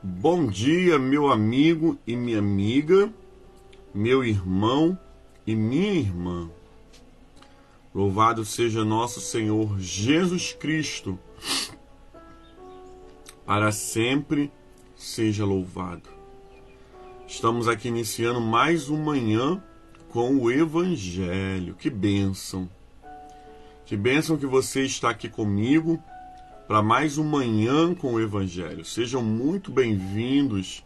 Bom dia, meu amigo e minha amiga, meu irmão e minha irmã. Louvado seja nosso Senhor Jesus Cristo, para sempre seja louvado. Estamos aqui iniciando mais uma manhã com o Evangelho. Que bênção! Que bênção que você está aqui comigo para mais uma manhã com o Evangelho. Sejam muito bem-vindos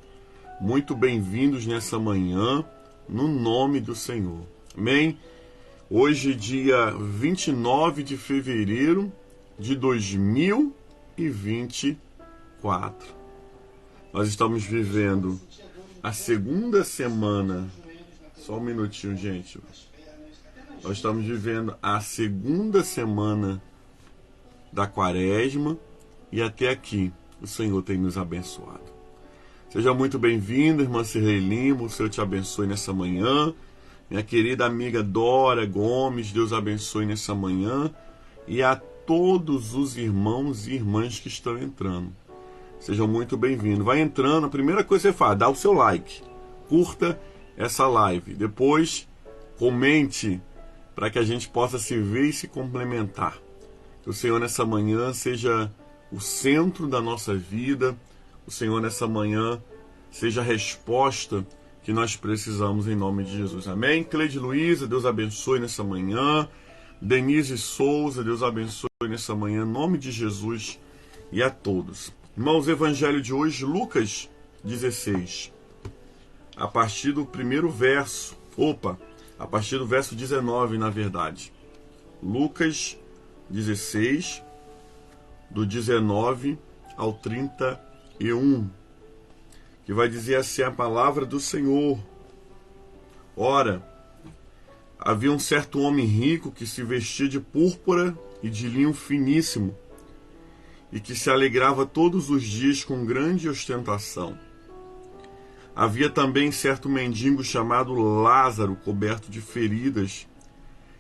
nessa manhã, no nome do Senhor. Amém? Hoje, dia 29 de fevereiro de 2024. Nós estamos vivendo a segunda semana. Só um minutinho, gente. Nós estamos vivendo a segunda semana da Quaresma e até aqui o Senhor tem nos abençoado. Seja muito bem-vinda, irmã Cirlei Lima, o Senhor te abençoe nessa manhã. Minha querida amiga Dora Gomes, Deus abençoe nessa manhã. E a todos os irmãos e irmãs que estão entrando. Sejam muito bem-vindos. Vai entrando, a primeira coisa que você faz, dá o seu like. Curta essa live. Depois, comente para que a gente possa se ver e se complementar. Que o Senhor nessa manhã seja o centro da nossa vida. O Senhor nessa manhã seja a resposta que nós precisamos em nome de Jesus. Amém? Cleide Luiza, Deus abençoe nessa manhã. Denise Souza, Deus abençoe nessa manhã, em nome de Jesus e a todos. Irmãos, o Evangelho de hoje, Lucas 16. A partir do primeiro verso. A partir do verso 19, na verdade. Lucas 16, do 19 ao 31, que vai dizer assim a palavra do Senhor. Ora, havia um certo homem rico que se vestia de púrpura e de linho finíssimo, e que se alegrava todos os dias com grande ostentação. Havia também certo mendigo chamado Lázaro, coberto de feridas,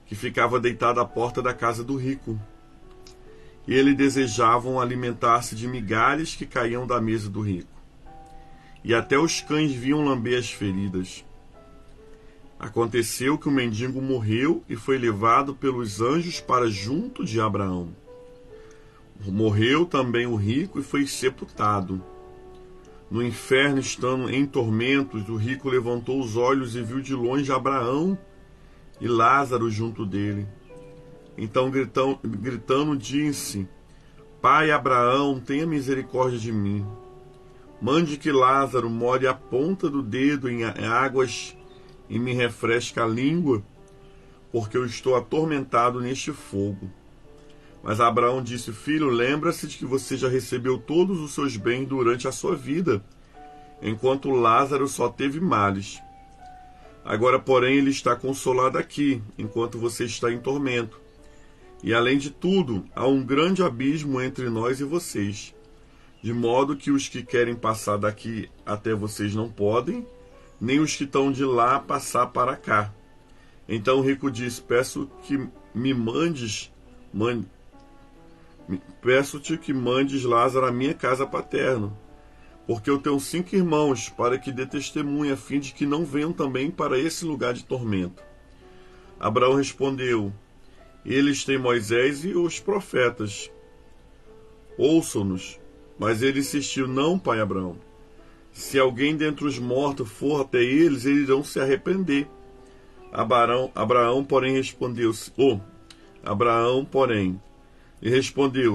que ficava deitado à porta da casa do rico. E eles desejavam alimentar-se de migalhas que caíam da mesa do rico. E até os cães vinham lamber as feridas. Aconteceu que o mendigo morreu e foi levado pelos anjos para junto de Abraão. Morreu também o rico e foi sepultado. No inferno, estando em tormentos, o rico levantou os olhos e viu de longe Abraão e Lázaro junto dele. Então, gritando, disse: Pai Abraão, tenha misericórdia de mim. Mande que Lázaro molhe a ponta do dedo em águas e me refresque a língua, porque eu estou atormentado neste fogo. Mas Abraão disse: Filho, lembra-se de que você já recebeu todos os seus bens durante a sua vida, enquanto Lázaro só teve males. Agora, porém, ele está consolado aqui, enquanto você está em tormento. E, além de tudo, há um grande abismo entre nós e vocês, de modo que os que querem passar daqui até vocês não podem, nem os que estão de lá passar para cá. Então o rico disse: Peço-te que mandes Lázaro à minha casa paterna, porque eu tenho 5 irmãos, para que dê testemunha, a fim de que não venham também para esse lugar de tormento. Abraão respondeu: Eles têm Moisés e os profetas. Ouçam-nos. Mas ele insistiu: Não, pai Abraão. Se alguém dentre os mortos for até eles irão se arrepender. Abraão, porém, respondeu: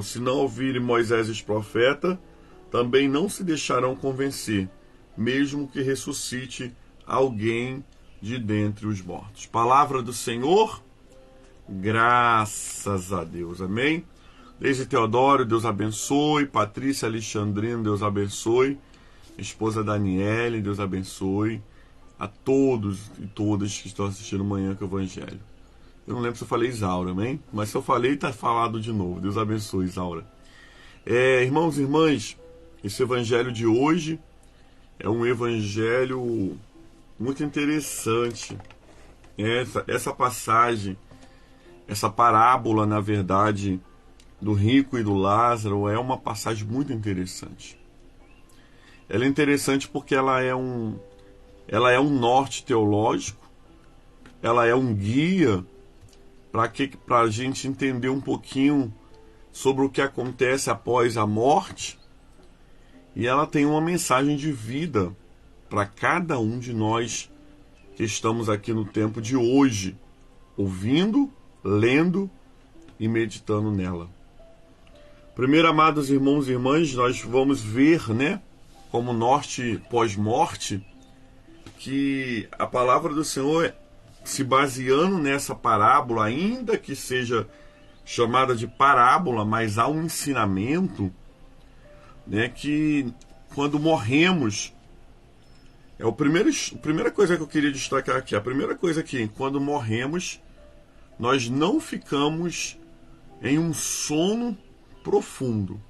Se não ouvirem Moisés e os profetas, também não se deixarão convencer, mesmo que ressuscite alguém de dentre os mortos. Palavra do Senhor, graças a Deus, amém? Desde Teodoro, Deus abençoe. Patrícia Alexandrino, Deus abençoe. Esposa Daniele, Deus abençoe. A todos e todas que estão assistindo amanhã com o Evangelho. Eu não lembro se eu falei Isaura, amém? Mas se eu falei, está falado de novo. Deus abençoe, Isaura. Irmãos e irmãs, esse Evangelho de hoje é um Evangelho muito interessante. Essa passagem, essa parábola, na verdade, do rico e do Lázaro é uma passagem muito interessante. ela é interessante porque ela é um norte teológico, ela é um guia para a gente entender um pouquinho sobre o que acontece após a morte, e ela tem uma mensagem de vida para cada um de nós que estamos aqui no tempo de hoje, ouvindo, lendo e meditando nela. Primeiro, amados irmãos e irmãs, nós vamos ver, né, como norte pós-morte, que a palavra do Senhor, se baseando nessa parábola, ainda que seja chamada de parábola, mas há um ensinamento, né, que quando morremos, a primeira coisa que eu queria destacar aqui, a primeira coisa que quando morremos, nós não ficamos em um sono profundo,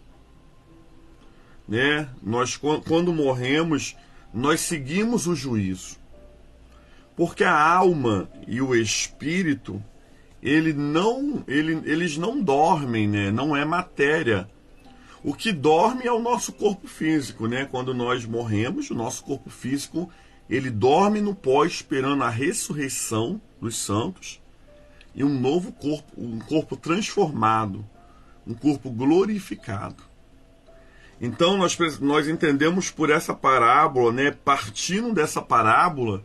né? Nós, quando morremos, nós seguimos o juízo, porque a alma e o espírito, eles não dormem, né? Não é matéria. O que dorme é o nosso corpo físico, né? Quando nós morremos, o nosso corpo físico, ele dorme no pó, esperando a ressurreição dos santos e um novo corpo, um corpo transformado, um corpo glorificado. Então nós entendemos por essa parábola, né? Partindo dessa parábola,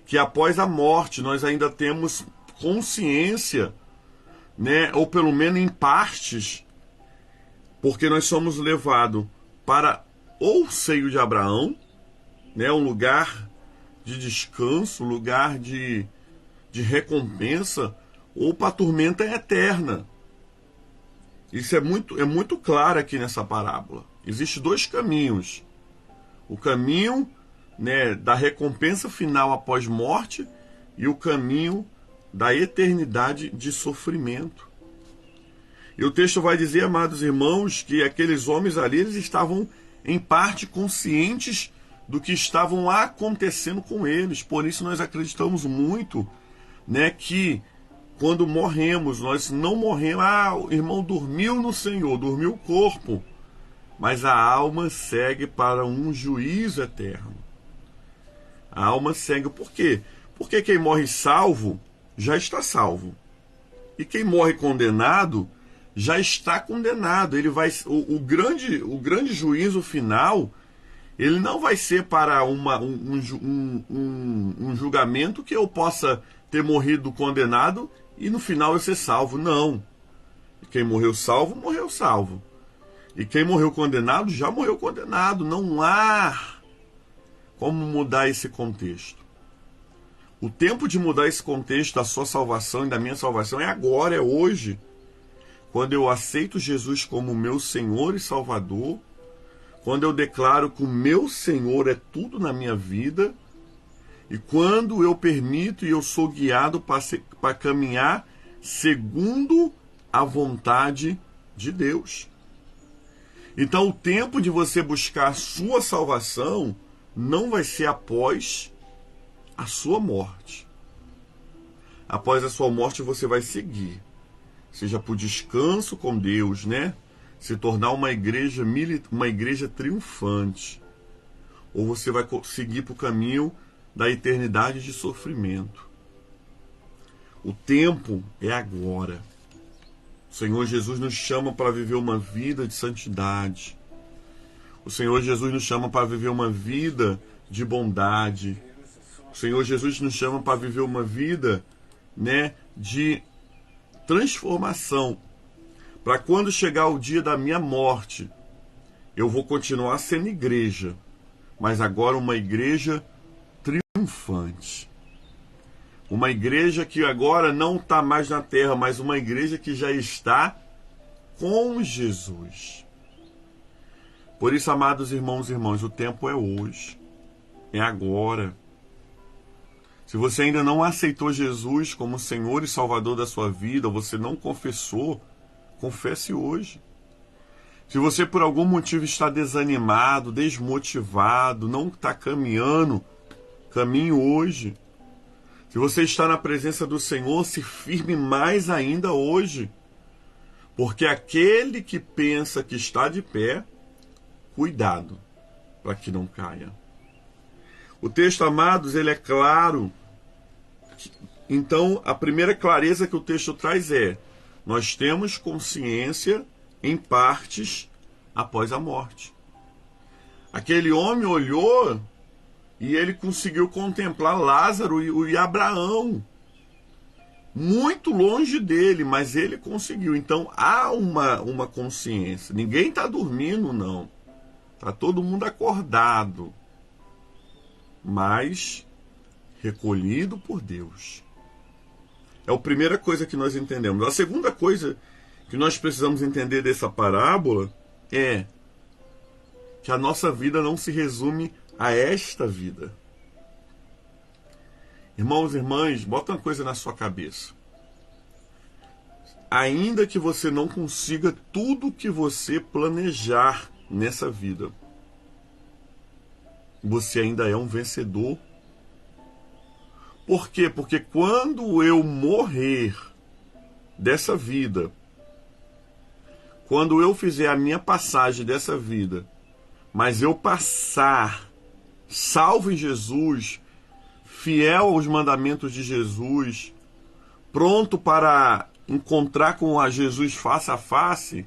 que após a morte nós ainda temos consciência, né? Ou pelo menos em partes, porque nós somos levados para o seio de Abraão, né, um lugar de descanso, lugar de recompensa, ou para a tormenta eterna. Isso é muito claro aqui nessa parábola. Existem dois caminhos. O caminho, né, da recompensa final após morte e o caminho da eternidade de sofrimento. E o texto vai dizer, amados irmãos, que aqueles homens ali, eles estavam em parte conscientes do que estavam acontecendo com eles. Por isso nós acreditamos muito, né, que quando morremos, nós não morremos, o irmão dormiu no Senhor, dormiu o corpo, mas a alma segue para um juízo eterno. A alma segue, por quê? Porque quem morre salvo, já está salvo. E quem morre condenado, já está condenado. Ele vai, o grande juízo final, ele não vai ser para um julgamento que eu possa ter morrido condenado e no final eu ser salvo. Não. Quem morreu salvo, morreu salvo. E quem morreu condenado, já morreu condenado. Não há como mudar esse contexto. O tempo de mudar esse contexto da sua salvação e da minha salvação é agora, é hoje. Quando eu aceito Jesus como meu Senhor e Salvador, quando eu declaro que o meu Senhor é tudo na minha vida, e quando eu permito e eu sou guiado para caminhar segundo a vontade de Deus. Então o tempo de você buscar a sua salvação não vai ser após a sua morte. Após a sua morte você vai seguir. Seja por descanso com Deus, né? Se tornar uma igreja triunfante. Ou você vai seguir para o caminho da eternidade de sofrimento. O tempo é agora. O Senhor Jesus nos chama para viver uma vida de santidade. O Senhor Jesus nos chama para viver uma vida de bondade. O Senhor Jesus nos chama para viver uma vida, né, de transformação, para quando chegar o dia da minha morte, eu vou continuar sendo igreja, mas agora uma igreja triunfante. Uma igreja que agora não está mais na terra, mas uma igreja que já está com Jesus. Por isso, amados irmãos e irmãs, o tempo é hoje, é agora. Se você ainda não aceitou Jesus como Senhor e Salvador da sua vida, você não confessou, confesse hoje. Se você por algum motivo está desanimado, desmotivado, não está caminhando, caminhe hoje. Se você está na presença do Senhor, se firme mais ainda hoje. Porque aquele que pensa que está de pé, cuidado, para que não caia. O texto, amados, ele é claro. Então, a primeira clareza que o texto traz é: nós temos consciência em partes após a morte. Aquele homem olhou e ele conseguiu contemplar Lázaro e Abraão. Muito longe dele, mas ele conseguiu. Então há uma consciência. Ninguém está dormindo, não. Está todo mundo acordado, mas recolhido por Deus. É a primeira coisa que nós entendemos. A segunda coisa que nós precisamos entender dessa parábola é que a nossa vida não se resume a esta vida. Irmãos e irmãs, bota uma coisa na sua cabeça. Ainda que você não consiga tudo o que você planejar nessa vida, você ainda é um vencedor. Por quê? Porque quando eu morrer dessa vida, quando eu fizer a minha passagem dessa vida, mas eu passar salvo em Jesus, fiel aos mandamentos de Jesus, pronto para encontrar com a Jesus face a face,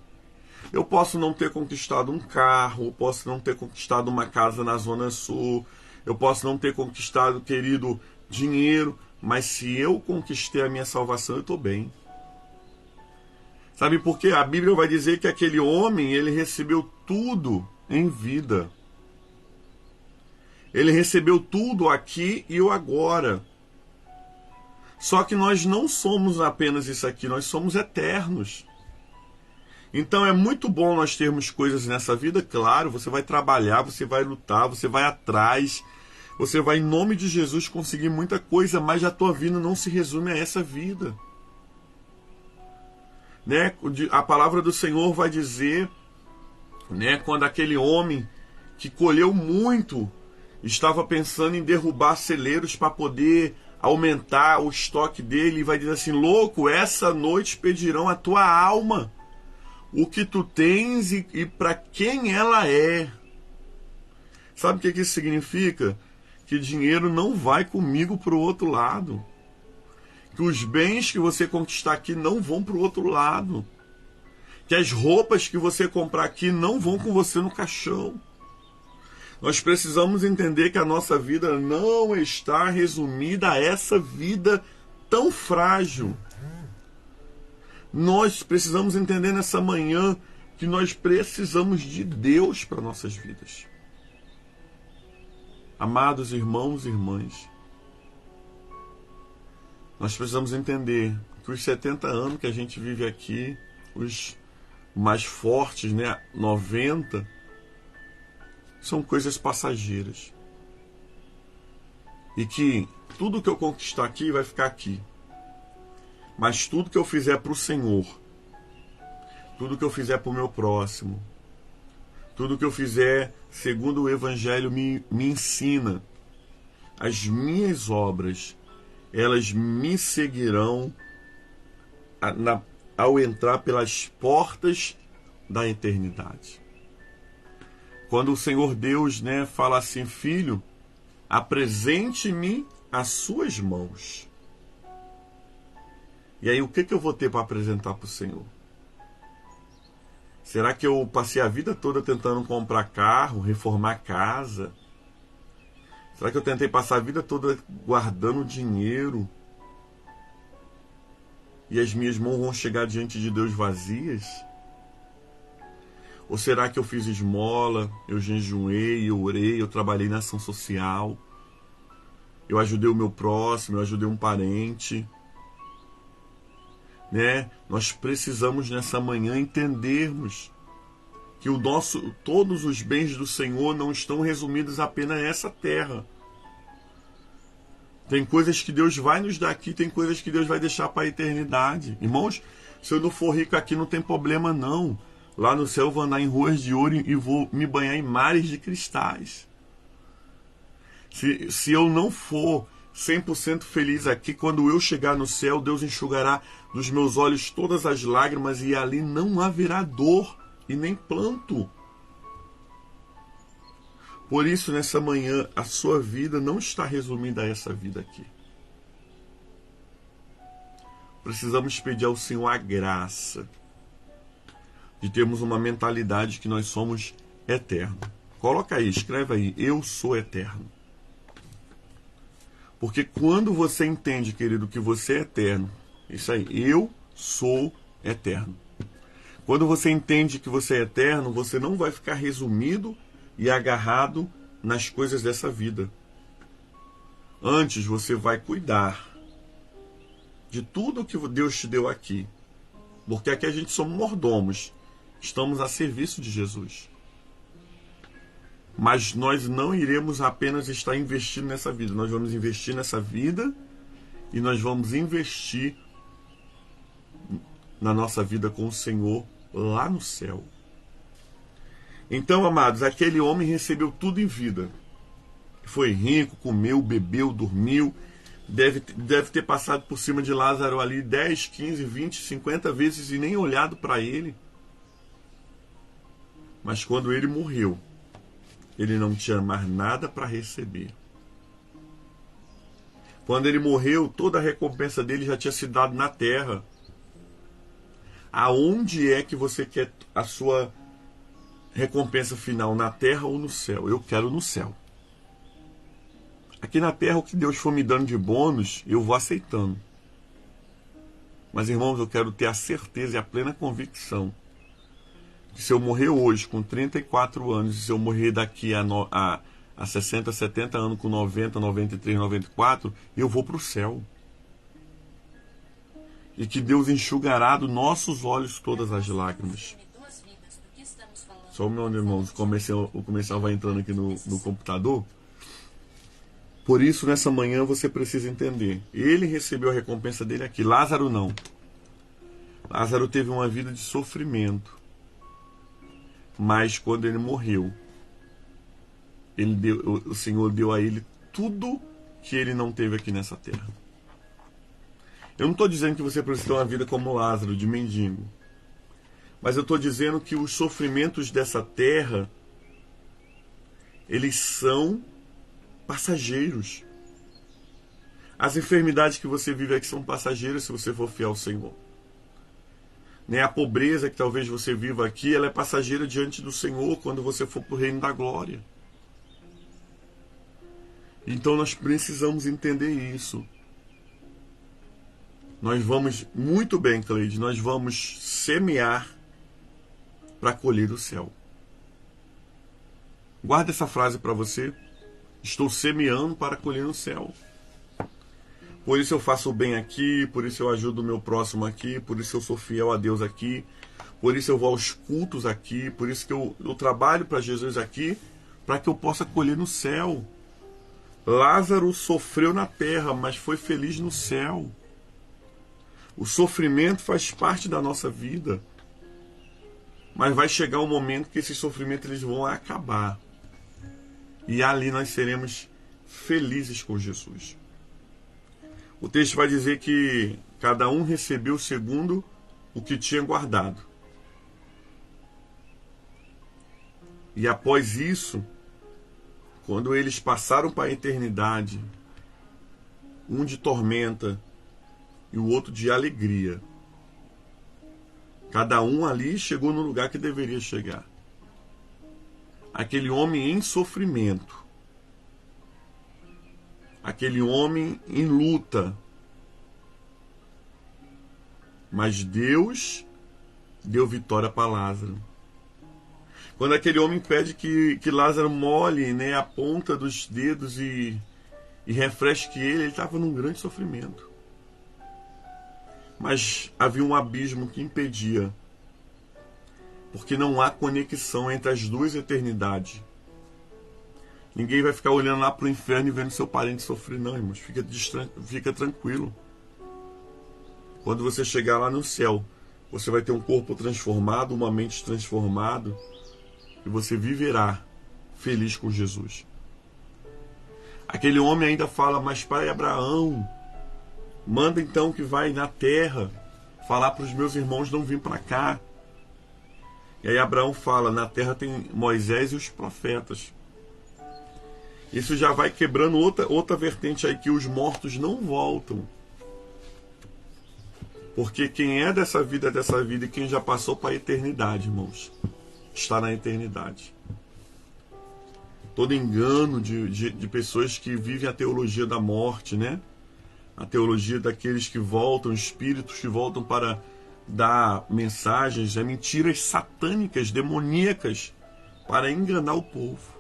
eu posso não ter conquistado um carro, eu posso não ter conquistado uma casa na Zona Sul, eu posso não ter conquistado, querido, dinheiro, mas se eu conquistei a minha salvação, eu estou bem. Sabe por quê? A Bíblia vai dizer que aquele homem, ele recebeu tudo em vida. Ele recebeu tudo aqui e o agora. Só que nós não somos apenas isso aqui, nós somos eternos. Então é muito bom nós termos coisas nessa vida, claro, você vai trabalhar, você vai lutar, você vai atrás, você vai em nome de Jesus conseguir muita coisa, mas a tua vida não se resume a essa vida. Né? A palavra do Senhor vai dizer, né, quando aquele homem que colheu muito estava pensando em derrubar celeiros para poder aumentar o estoque dele, e vai dizer assim: louco, essa noite pedirão a tua alma, o que tu tens e para quem ela é. Sabe o que isso significa? Que dinheiro não vai comigo para o outro lado. Que os bens que você conquistar aqui não vão para o outro lado. Que as roupas que você comprar aqui não vão com você no caixão. Nós precisamos entender que a nossa vida não está resumida a essa vida tão frágil. Nós precisamos entender nessa manhã que nós precisamos de Deus para nossas vidas. Amados irmãos e irmãs, nós precisamos entender que os 70 anos que a gente vive aqui, os mais fortes, né, 90, são coisas passageiras. E que tudo que eu conquistar aqui vai ficar aqui. Mas tudo que eu fizer para o Senhor, tudo que eu fizer para o meu próximo, tudo que eu fizer segundo o Evangelho me ensina, as minhas obras, elas me seguirão ao entrar pelas portas da eternidade. Quando o Senhor Deus, né, fala assim: filho, apresente-me as suas mãos. E aí o que eu vou ter para apresentar para o Senhor? Será que eu passei a vida toda tentando comprar carro, reformar casa? Será que eu tentei passar a vida toda guardando dinheiro? E as minhas mãos vão chegar diante de Deus vazias? Ou será que eu fiz esmola, eu jejuei, eu orei, eu trabalhei na ação social, eu ajudei o meu próximo, eu ajudei um parente? Né? Nós precisamos nessa manhã entendermos que todos os bens do Senhor não estão resumidos apenas nessa terra. Tem coisas que Deus vai nos dar aqui, tem coisas que Deus vai deixar para a eternidade. Irmãos, se eu não for rico aqui não tem problema não. Lá no céu eu vou andar em ruas de ouro e vou me banhar em mares de cristais. Se eu não for 100% feliz aqui, quando eu chegar no céu, Deus enxugará dos meus olhos todas as lágrimas e ali não haverá dor e nem planto. Por isso, nessa manhã, a sua vida não está resumida a essa vida aqui. Precisamos pedir ao Senhor a graça de termos uma mentalidade que nós somos eternos. Coloca aí, escreve aí, eu sou eterno. Porque quando você entende, querido, que você é eterno, isso aí, eu sou eterno. Quando você entende que você é eterno, você não vai ficar resumido e agarrado nas coisas dessa vida. Antes, você vai cuidar de tudo que Deus te deu aqui. Porque aqui a gente somos mordomos. Estamos a serviço de Jesus. Mas nós não iremos apenas estar investindo nessa vida. Nós vamos investir nessa vida e nós vamos investir na nossa vida com o Senhor lá no céu. Então, amados, aquele homem recebeu tudo em vida. Foi rico, comeu, bebeu, dormiu. Deve ter passado por cima de Lázaro ali 10, 15, 20, 50 vezes e nem olhado para ele. Mas quando ele morreu, ele não tinha mais nada para receber. Quando ele morreu, toda a recompensa dele já tinha sido dada na terra. Aonde é que você quer a sua recompensa final, na terra ou no céu? Eu quero no céu. Aqui na terra, o que Deus for me dando de bônus, eu vou aceitando. Mas, irmãos, eu quero ter a certeza e a plena convicção que se eu morrer hoje com 34 anos, e se eu morrer daqui a 60, 70 anos com 90, 93, 94, eu vou para o céu. E que Deus enxugará dos nossos olhos todas as lágrimas. Só um minuto, irmãos, o comercial vai entrando aqui no computador. Por isso, nessa manhã, você precisa entender. Ele recebeu a recompensa dele aqui. Lázaro não. Lázaro teve uma vida de sofrimento. Mas quando ele morreu, o Senhor deu a ele tudo que ele não teve aqui nessa terra. Eu não estou dizendo que você precisa ter uma vida como Lázaro, de mendigo. Mas eu estou dizendo que os sofrimentos dessa terra, eles são passageiros. As enfermidades que você vive aqui são passageiras se você for fiel ao Senhor. A pobreza que talvez você viva aqui, ela é passageira diante do Senhor quando você for para o reino da glória. Então nós precisamos entender isso. Nós vamos, muito bem, Cleide, nós vamos semear para colher o céu. Guarda essa frase para você. Estou semeando para colher no céu. Por isso eu faço o bem aqui, por isso eu ajudo o meu próximo aqui, por isso eu sou fiel a Deus aqui, por isso eu vou aos cultos aqui, por isso que eu trabalho para Jesus aqui, para que eu possa colher no céu. Lázaro sofreu na terra, mas foi feliz no céu. O sofrimento faz parte da nossa vida. Mas vai chegar um momento que esses sofrimentos eles vão acabar. E ali nós seremos felizes com Jesus. O texto vai dizer que cada um recebeu segundo o que tinha guardado. E após isso, quando eles passaram para a eternidade, um de tormenta e o outro de alegria, cada um ali chegou no lugar que deveria chegar. Aquele homem em sofrimento, aquele homem em luta, mas Deus deu vitória para Lázaro. Quando aquele homem pede que Lázaro molhe, a ponta dos dedos e refresque ele estava num grande sofrimento. Mas havia um abismo que impedia, porque não há conexão entre as duas eternidades. Ninguém vai ficar olhando lá para o inferno e vendo seu parente sofrer, não, irmãos. Fica tranquilo. Quando você chegar lá no céu, você vai ter um corpo transformado, uma mente transformada, e você viverá feliz com Jesus. Aquele homem ainda fala, mas pai Abraão, manda então que vai na terra falar para os meus irmãos não vir para cá. E aí Abraão fala, na terra tem Moisés e os profetas. Isso já vai quebrando outra vertente aí, que os mortos não voltam. Porque quem é dessa vida e quem já passou para a eternidade, irmãos, está na eternidade. Todo engano de pessoas que vivem a teologia da morte, né? A teologia daqueles que voltam, espíritos que voltam para dar mensagens, mentiras satânicas, demoníacas, para enganar o povo.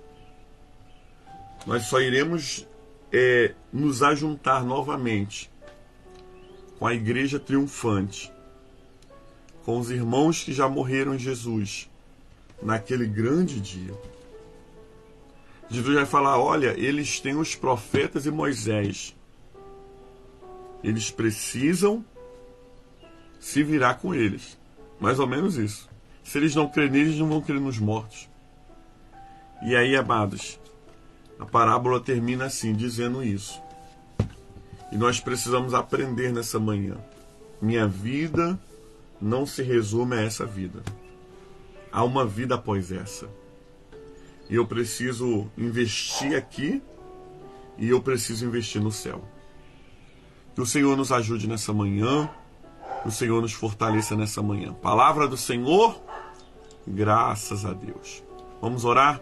Nós só iremos nos ajuntar novamente com a igreja triunfante, com os irmãos que já morreram em Jesus, naquele grande dia. Jesus vai falar, olha, eles têm os profetas e Moisés. Eles precisam se virar com eles. Mais ou menos isso. Se eles não crerem neles, não vão crer nos mortos. E aí, amados, a parábola termina assim, dizendo isso. E nós precisamos aprender nessa manhã. Minha vida não se resume a essa vida. Há uma vida após essa. E eu preciso investir aqui e eu preciso investir no céu. Que o Senhor nos ajude nessa manhã, que o Senhor nos fortaleça nessa manhã. Palavra do Senhor, graças a Deus. Vamos orar?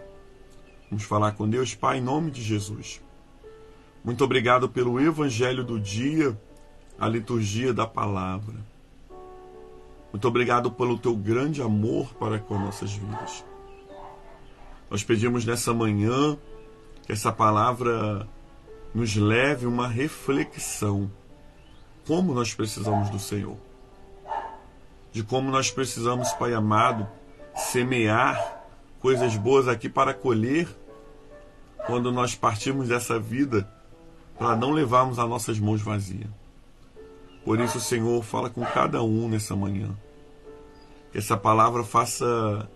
Vamos falar com Deus. Pai, em nome de Jesus. Muito obrigado pelo Evangelho do dia, a liturgia da palavra. Muito obrigado pelo teu grande amor para com nossas vidas. Nós pedimos nessa manhã que essa palavra nos leve uma reflexão. Como nós precisamos do Senhor. De como nós precisamos, Pai amado, semear coisas boas aqui para colher quando nós partirmos dessa vida, para não levarmos as nossas mãos vazias. Por isso, Senhor, fala com cada um nessa manhã. Que essa palavra faça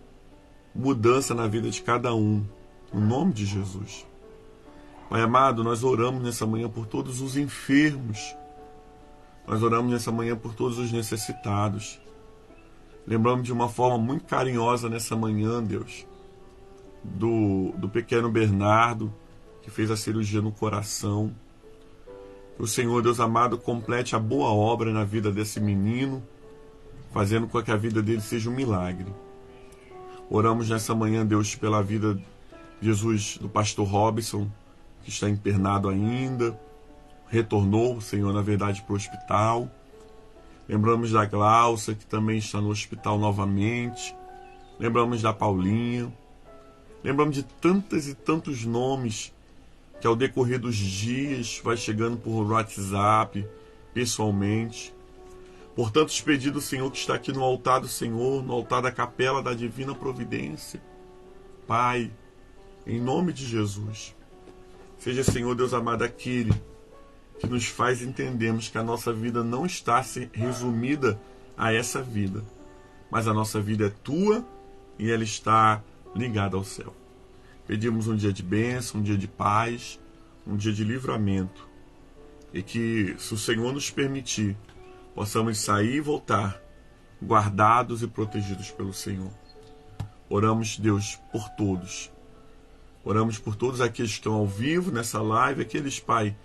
mudança na vida de cada um, no nome de Jesus. Pai amado, nós oramos nessa manhã por todos os enfermos. Nós oramos nessa manhã por todos os necessitados. Lembramos de uma forma muito carinhosa nessa manhã, Deus, do pequeno Bernardo, que fez a cirurgia no coração. Que o Senhor, Deus amado, complete a boa obra na vida desse menino, fazendo com que a vida dele seja um milagre. Oramos nessa manhã, Deus, pela vida, Jesus, do pastor Robson, que está internado ainda, retornou, Senhor, na verdade, para o hospital. Lembramos da Glaucia, que também está no hospital novamente. Lembramos da Paulinha. Lembramos de tantas e tantos nomes que ao decorrer dos dias vai chegando por WhatsApp, pessoalmente. Por tantos pedidos, Senhor, que está aqui no altar do Senhor, no altar da capela da Divina Providência. Pai, em nome de Jesus, seja, Senhor Deus amado, aquele que nos faz entendermos que a nossa vida não está resumida a essa vida, mas a nossa vida é tua e ela está ligada ao céu. Pedimos um dia de bênção, um dia de paz, um dia de livramento, e que, se o Senhor nos permitir, possamos sair e voltar guardados e protegidos pelo Senhor. Oramos, Deus, por todos. Oramos por todos aqueles que estão ao vivo nessa live, aqueles, Pai,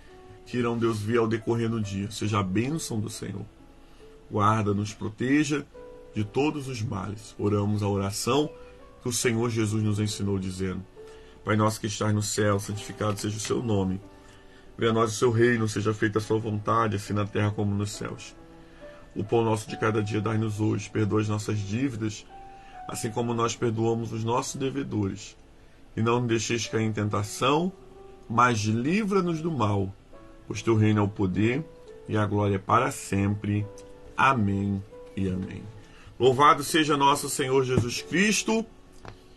que irão, Deus, vir ao decorrer do dia. Seja a bênção do Senhor. Guarda, nos proteja de todos os males. Oramos a oração que o Senhor Jesus nos ensinou, dizendo: Pai nosso que estás no céu, santificado seja o seu nome. Venha a nós o seu reino, seja feita a sua vontade, assim na terra como nos céus. O pão nosso de cada dia dai-nos hoje. Perdoa as nossas dívidas, assim como nós perdoamos os nossos devedores. E não nos deixeis cair em tentação, mas livra-nos do mal. Pois teu reino é o poder e a glória para sempre. Amém e amém. Louvado seja nosso Senhor Jesus Cristo,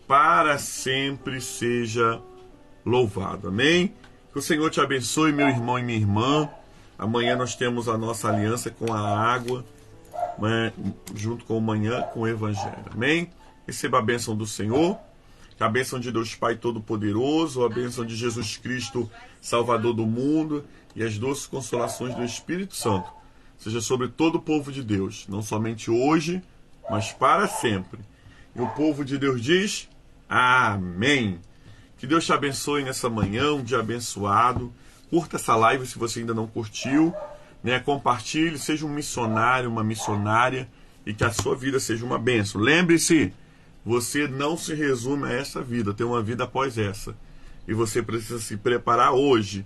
para sempre seja louvado. Amém? Que o Senhor te abençoe, meu irmão e minha irmã. Amanhã nós temos a nossa aliança com a água, junto com o manhã, com o Evangelho. Amém? Receba a bênção do Senhor. Que a bênção de Deus Pai Todo-Poderoso, a bênção de Jesus Cristo, Salvador do mundo, e as doces consolações do Espírito Santo seja sobre todo o povo de Deus, não somente hoje, mas para sempre. E o povo de Deus diz: Amém. Que Deus te abençoe nessa manhã, um dia abençoado. Curta essa live se você ainda não curtiu, né? Compartilhe, seja um missionário, uma missionária, e que a sua vida seja uma bênção. Lembre-se, você não se resume a essa vida, tem uma vida após essa. E você precisa se preparar hoje.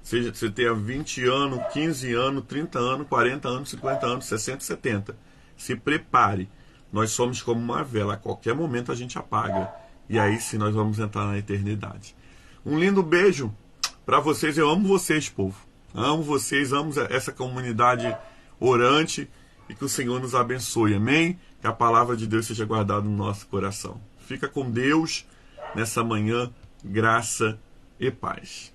Seja que você tenha 20 anos, 15 anos, 30 anos, 40 anos, 50 anos, 60, 70. Se prepare. Nós somos como uma vela, a qualquer momento a gente apaga. E aí sim nós vamos entrar na eternidade. Um lindo beijo para vocês. Eu amo vocês, povo. Amo vocês, amo essa comunidade orante. E que o Senhor nos abençoe. Amém? Que a palavra de Deus seja guardada no nosso coração. Fica com Deus nessa manhã. Graça e paz.